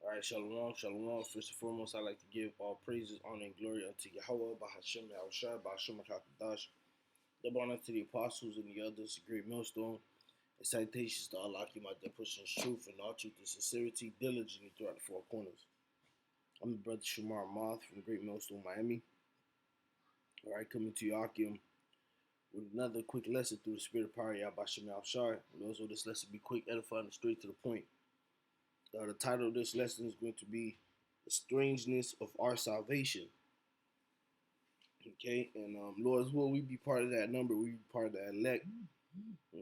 All right, shalom, shalom. First and foremost, I'd like to give all praises, honor, and glory unto Yahweh, Bahashem, Yahushua, Bahashem, HaKadosh. Double honor to the apostles and the others, the great millstone. And citations to Allah, my dear pushing truth and all truth and sincerity diligently throughout the four corners. I'm the brother Shamar Moth from Great Millstone, Miami. All right, coming to you, Akim, with another quick lesson through the spirit of power, Bahashem, Yahushua. And also, this lesson be quick, edifying, and straight to the point. The title of this lesson is going to be The Strangeness of Our Salvation. Okay, and Lord's will, we be part of that number, we be part of that elect.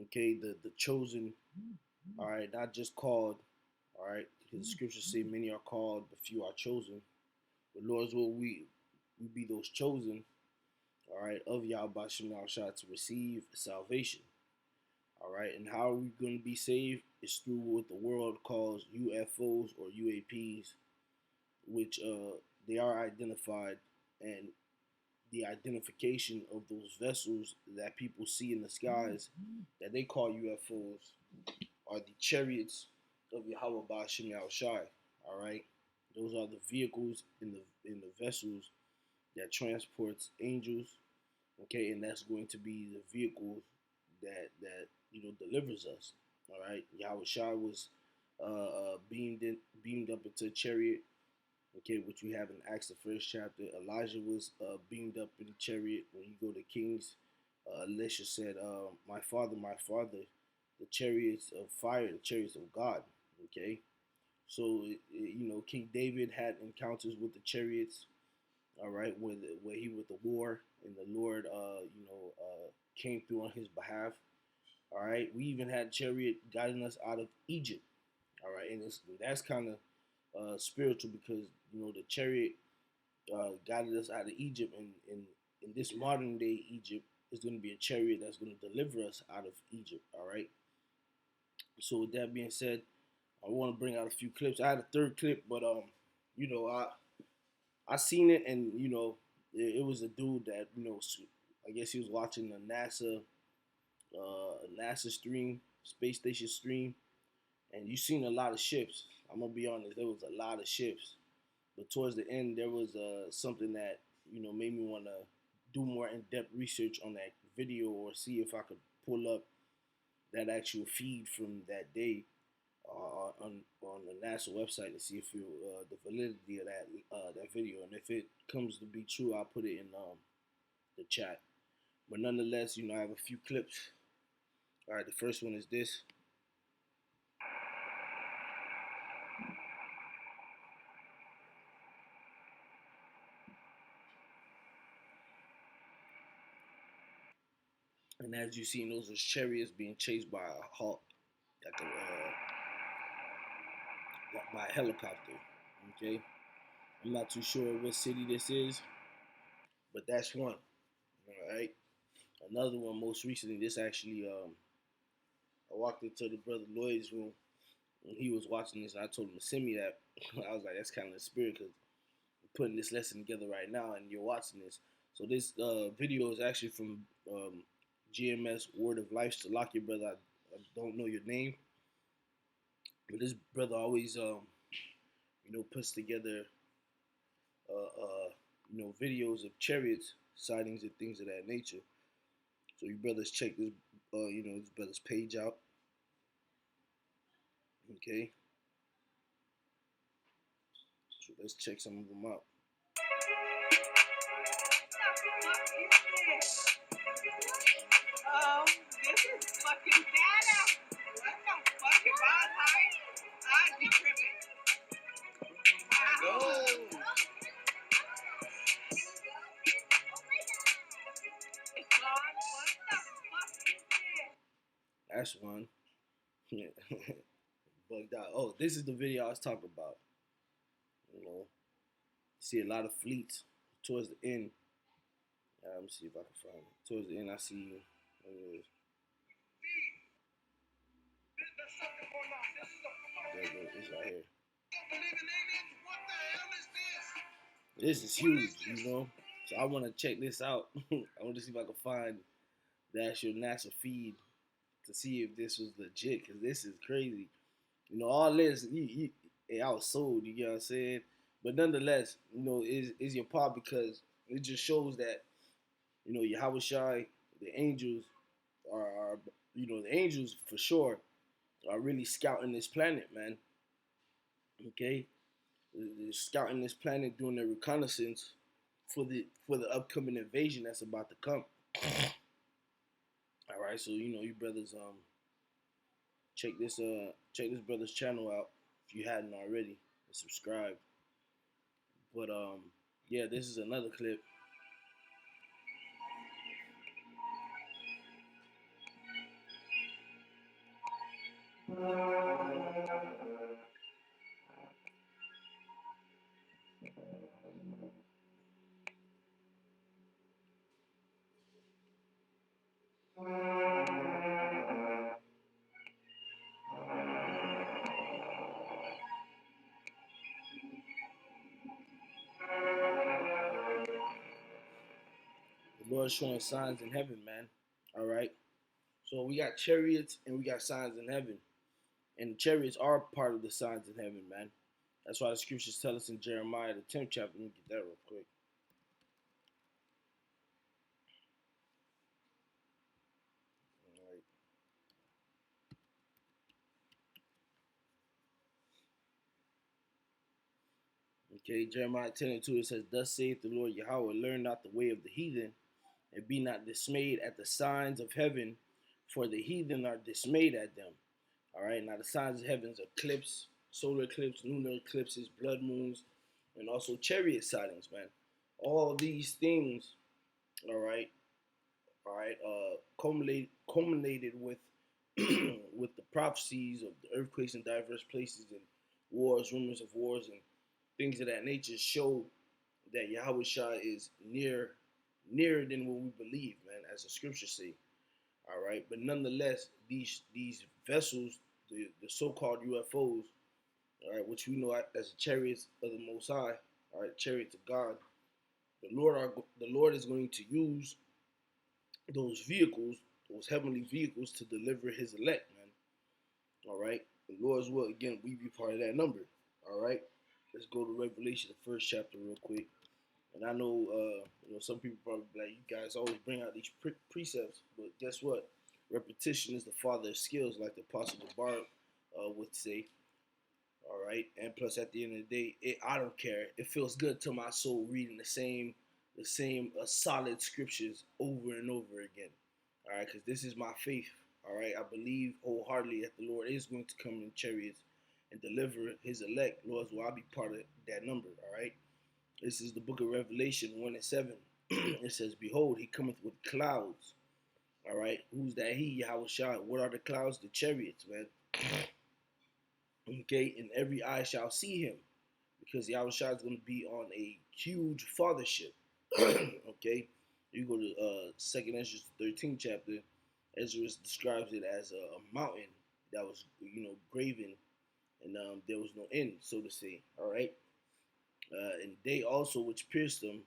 Okay, the chosen, all right, not just called, all right, because the scriptures say many are called, but few are chosen. But Lord's will, we be those chosen, all right, of Yahweh Shem Shah to receive salvation. All right, and how are we going to be saved? It's through what the world calls UFOs or UAPs, which they are identified, and the identification of those vessels that people see in the skies that they call UFOs are the chariots of Yahweh Ba'ashem Yahushai. All right, those are the vehicles in the vessels that transports angels. Okay, and that's going to be the vehicles that delivers us. All right, Yahushua was beamed up into a chariot. Okay, which we have in Acts the first chapter. Elijah was beamed up in the chariot. When you go to Kings, Elisha said, my father, the chariots of fire, the chariots of God. Okay, so King David had encounters with the chariots. All right, where he with the war, and the Lord came through on his behalf. All right, we even had chariot guiding us out of Egypt. All right, and that's kind of spiritual, because the chariot guided us out of Egypt, and in this modern day Egypt is going to be a chariot that's going to deliver us out of Egypt. All right. So with that being said, I want to bring out a few clips. I had a third clip, but I seen it, and it was a dude that I guess he was watching the NASA stream, space station stream, and you seen a lot of ships. I'm gonna be honest, there was a lot of ships, but towards the end there was something that made me want to do more in-depth research on that video, or see if I could pull up that actual feed from that day on the NASA website, to see if the validity of that video, and if it comes to be true, I'll put it in the chat. But nonetheless, I have a few clips. All right, the first one is this. And as you see, those are chariots being chased by a hawk, by a helicopter. Okay, I'm not too sure what city this is, but that's one. All right, another one most recently. This actually, I walked into the brother Lloyd's room when he was watching this, and I told him to send me that. I was like, that's kind of the spirit, because we're putting this lesson together right now, and you're watching this. So this video is actually from GMS Word of Life. So lock your brother. I don't know your name, but this brother always puts together videos of chariots sightings and things of that nature. So you brothers check this this brother's page out. Okay, so let's check some of them out. This is fucking badass. What the fuck? If I was high, I'd be tripping. Go. That's one. Bugged out. Oh, this is the video I was talking about. See a lot of fleets towards the end. Let me see if I can find it. Towards the end, I see. There it goes. It's right here. This is huge, So I want to check this out. I want to see if I can find the actual NASA feed to see if this was legit, because this is crazy. All this, Hey, I was sold. You get what I'm saying? But nonetheless, is your part because it just shows that Yahweh Shai, the angels are the angels for sure are really scouting this planet, man. Okay, they're scouting this planet, doing their reconnaissance for the upcoming invasion that's about to come. All right, so you brothers check this brother's channel out if you hadn't already and subscribe. But yeah, this is another clip. The Lord showing signs in heaven, man. All right. So we got chariots and we got signs in heaven. And the chariots are part of the signs in heaven, man. That's why the scriptures tell us in Jeremiah, the 10th chapter. Let me get that real quick. All right. Okay, Jeremiah 10 and 2, it says, Thus saith the Lord Yahweh, learn not the way of the heathen, and be not dismayed at the signs of heaven, for the heathen are dismayed at them. All right, now the signs of heavens are eclipse, solar eclipse, lunar eclipses, blood moons, and also chariot sightings, man. All these things, all right, culminated with with the prophecies of the earthquakes in diverse places and wars, rumors of wars, and things of that nature show that Yahweh Shah is nearer than what we believe, man, as the scriptures say. All right, but nonetheless, these vessels, the so-called UFOs, all right, which we know as the chariots of the Most High, all right, chariots of God, the Lord is going to use those vehicles, those heavenly vehicles, to deliver His elect, man. All right, the Lord's will again, we be part of that number. All right, let's go to Revelation, the first chapter, real quick. And I know, some people probably be like, you guys always bring out these precepts, but guess what? Repetition is the father of skills, like the Apostle Bar would say. All right, and plus, at the end of the day, I don't care. It feels good to my soul reading the same solid scriptures over and over again. All right, because this is my faith. All right, I believe wholeheartedly that the Lord is going to come in chariots and deliver His elect. Lord, will I be part of that number? All right. This is the book of Revelation 1 and 7. It says, Behold, he cometh with clouds. All right. Who's that he? Yahweh Shah. What are the clouds? The chariots, man. Okay. And every eye shall see him. Because Yahweh Shah is going to be on a huge fathership. Okay. You go to 2nd Ezra 13th chapter. Ezra describes it as a mountain that was, graven. And there was no end, so to say. All right. And they also which pierced them,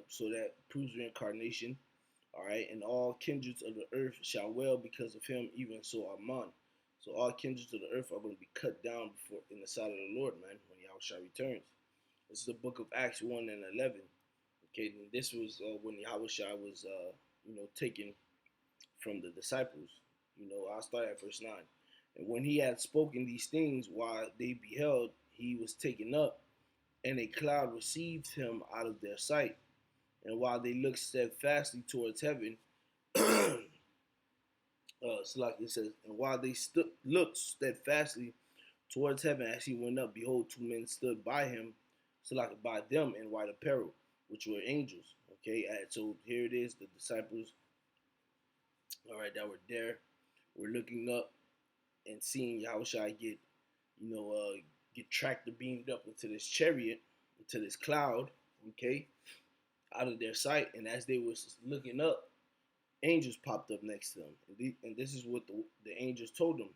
so that proves reincarnation. All right, and all kindreds of the earth shall wail because of him, even so Aman. So all kindreds of the earth are going to be cut down before in the sight of the Lord, man, when Yahweh returns. This is the book of Acts 1 and 11. Okay, and this was when Yahweh was, taken from the disciples. I'll start at verse 9. And when he had spoken these things, while they beheld, he was taken up, and a cloud received him out of their sight. And while they looked steadfastly towards heaven, so like it says, and while they looked steadfastly towards heaven as he went up, behold, two men stood by him, so like by them in white apparel, which were angels. Okay, so here it is, the disciples, all right, that were there. We're looking up and seeing Yahushua get tractor beamed up into this chariot, into this cloud, okay, out of their sight. And as they were looking up, angels popped up next to them. And this is what the angels told them,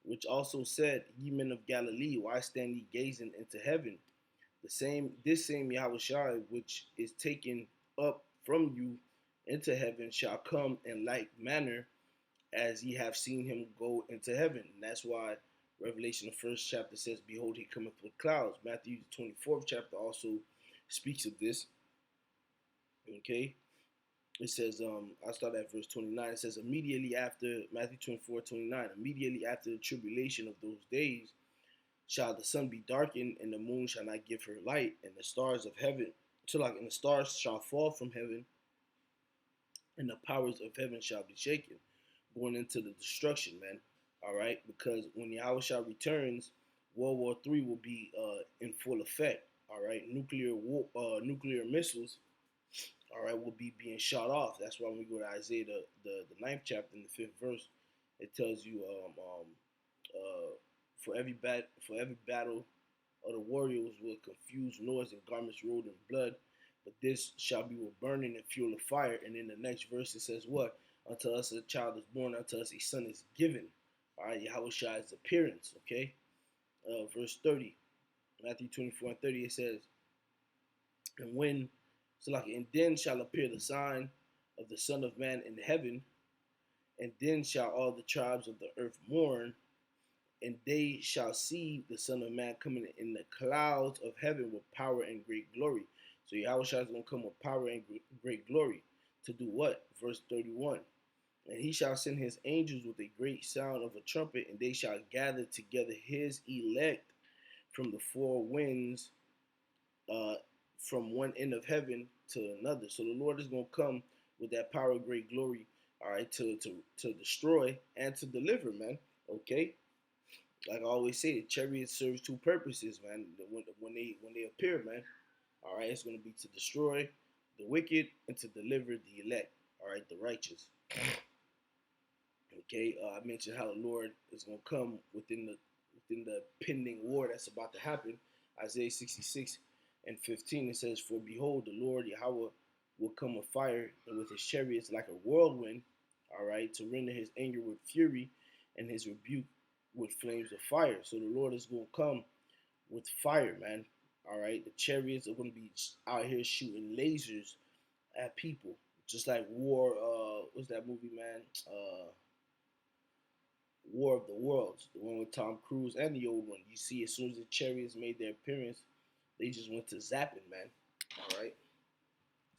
which also said, Ye men of Galilee, why stand ye gazing into heaven? This same Yahushua, which is taken up from you into heaven, shall come in like manner as ye have seen him go into heaven. And that's why Revelation, the first chapter says, "Behold, he cometh with clouds." Matthew, the 24th chapter, also speaks of this. Okay, it says, I'll start at verse 29. It says, immediately after, Matthew 24:29, immediately after the tribulation of those days, shall the sun be darkened, and the moon shall not give her light, and the stars of heaven, and the stars shall fall from heaven, and the powers of heaven shall be shaken, going into the destruction, man. All right, because when Yahushua returns, World War III will be in full effect. All right, nuclear missiles, all right, will be being shot off. That's why when we go to Isaiah, the ninth chapter in the fifth verse, it tells you for every battle of the warriors with confused noise and garments rolled in blood, but this shall be with burning and fuel of fire. And in the next verse it says what? Unto us a child is born, unto us a son is given. All right, Yahushua's appearance. Okay, verse 30, Matthew 24:30, it says, and when and then shall appear the sign of the Son of Man in heaven, and then shall all the tribes of the earth mourn, and they shall see the Son of Man coming in the clouds of heaven with power and great glory. So Yahushua is going to come with power and great glory to do what? Verse 31. And he shall send his angels with a great sound of a trumpet, and they shall gather together his elect from the four winds, uh, from one end of heaven to another. So the Lord is going to come with that power of great glory, all right, to destroy and to deliver, man. Okay, like I always say, the chariot serves two purposes, man. When they appear, man, all right, it's going to be to destroy the wicked and to deliver the elect, all right, the righteous. Okay, I mentioned how the Lord is going to come within the pending war that's about to happen. Isaiah 66:15, it says, "For behold, the Lord Yahweh will come with fire, and with his chariots like a whirlwind, all right, to render his anger with fury, and his rebuke with flames of fire." So the Lord is going to come with fire, man. All right, the chariots are going to be out here shooting lasers at people, just like War. What's that movie, man? War of the Worlds, the one with Tom Cruise and the old one. You see, as soon as the chariots made their appearance, they just went to zapping, man. All right.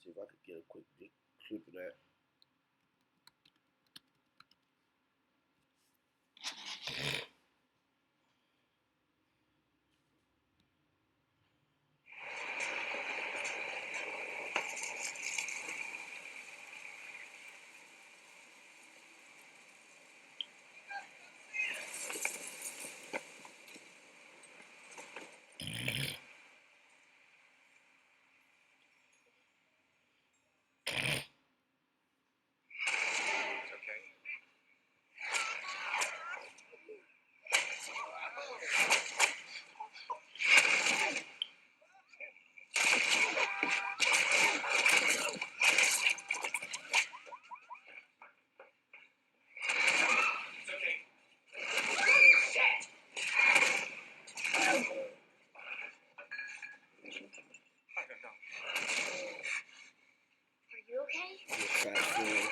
See if I could get a quick clip of that. Fast forward.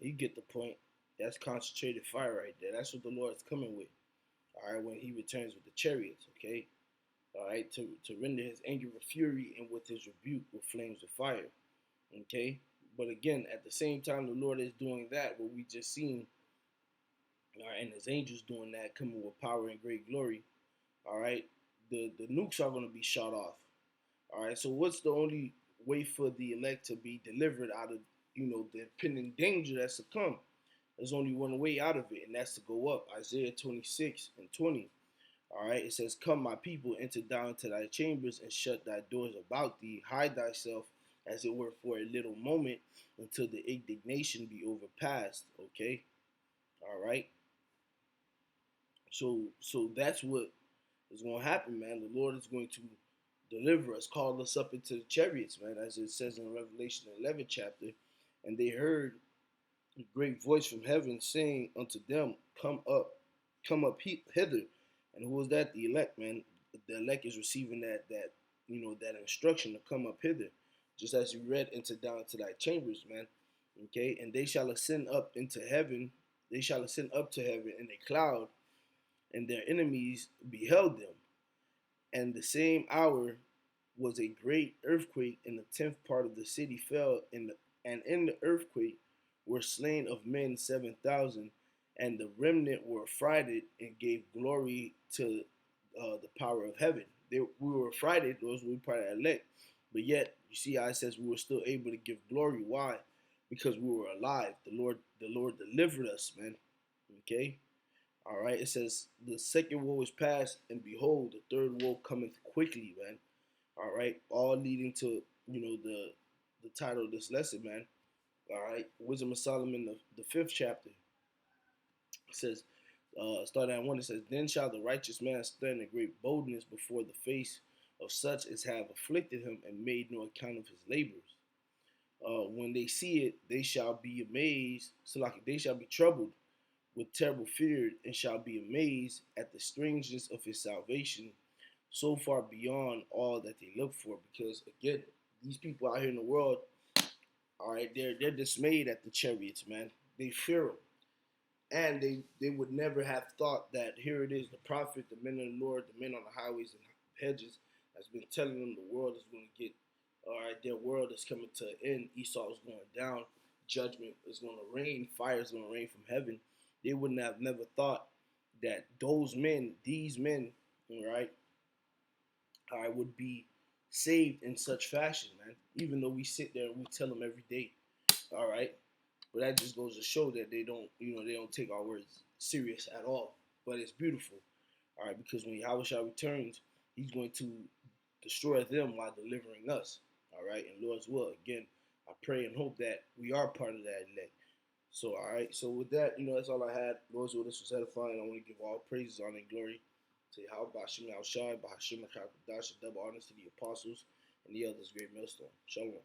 You get the point. That's concentrated fire right there. That's what the Lord is coming with. All right, when he returns with the chariots, okay? All right, to render his anger with fury and with his rebuke with flames of fire. Okay, but again, at the same time, the Lord is doing that. What we just seen, all right, and His angels doing that, coming with power and great glory. All right, the nukes are going to be shot off. All right, so what's the only way for the elect to be delivered out of the impending danger that's to come? There's only one way out of it, and that's to go up. Isaiah 26:20. All right, it says, "Come, my people, enter down into thy chambers and shut thy doors about thee. Hide thyself, as it were, for a little moment, until the indignation be overpassed." Okay, all right. So that's what is going to happen, man. The Lord is going to deliver us, call us up into the chariots, man, as it says in Revelation 11 chapter. And they heard a great voice from heaven saying unto them, come up hither. And who was that? The elect, man. The elect is receiving that instruction to come up hither, just as you read, into down to thy chambers, man. Okay, and they shall ascend up into heaven. They shall ascend up to heaven in a cloud, and their enemies beheld them. And the same hour was a great earthquake, and the tenth part of the city fell, and in the earthquake were slain of men 7,000, and the remnant were affrighted and gave glory to the power of heaven. We were affrighted; those were part of the elect, but yet you see how it says we were still able to give glory. Why? Because we were alive. The Lord delivered us, man. Okay. All right, it says the second woe is past, and behold, the third woe cometh quickly, man. All right, all leading to the title of this lesson, man. All right, Wisdom of Solomon, the fifth chapter, it says, starting at one, it says, "Then shall the righteous man stand in great boldness before the face of such as have afflicted him and made no account of his labors. When they see it, they shall be amazed. So like they shall be troubled with terrible fear, and shall be amazed at the strangeness of his salvation, so far beyond all that they look for." Because again, these people out here in the world, all right, they're dismayed at the chariots, man. They fear them, and they would never have thought that here it is, the prophet, the men of the Lord, the men on the highways and hedges, has been telling them the world is going to get, all right, their world is coming to an end. Esau is going down. Judgment is going to rain. Fire is going to rain from heaven. They wouldn't have never thought that those men, these men, all right, would be saved in such fashion, man. Even though we sit there and we tell them every day, all right. But that just goes to show that they don't take our words serious at all. But it's beautiful, all right, because when Yahushua returns, He's going to destroy them while delivering us, all right. And Lord's will, again, I pray and hope that we are part of that elect. So, all right. So with that, that's all I had. Lord's will, this was edifying. I want to give all praises, honor, and glory to Yahweh, Bashim Yahushua, Bahashim Akakadash, double honors to the apostles and the others, great millstone. Shalom.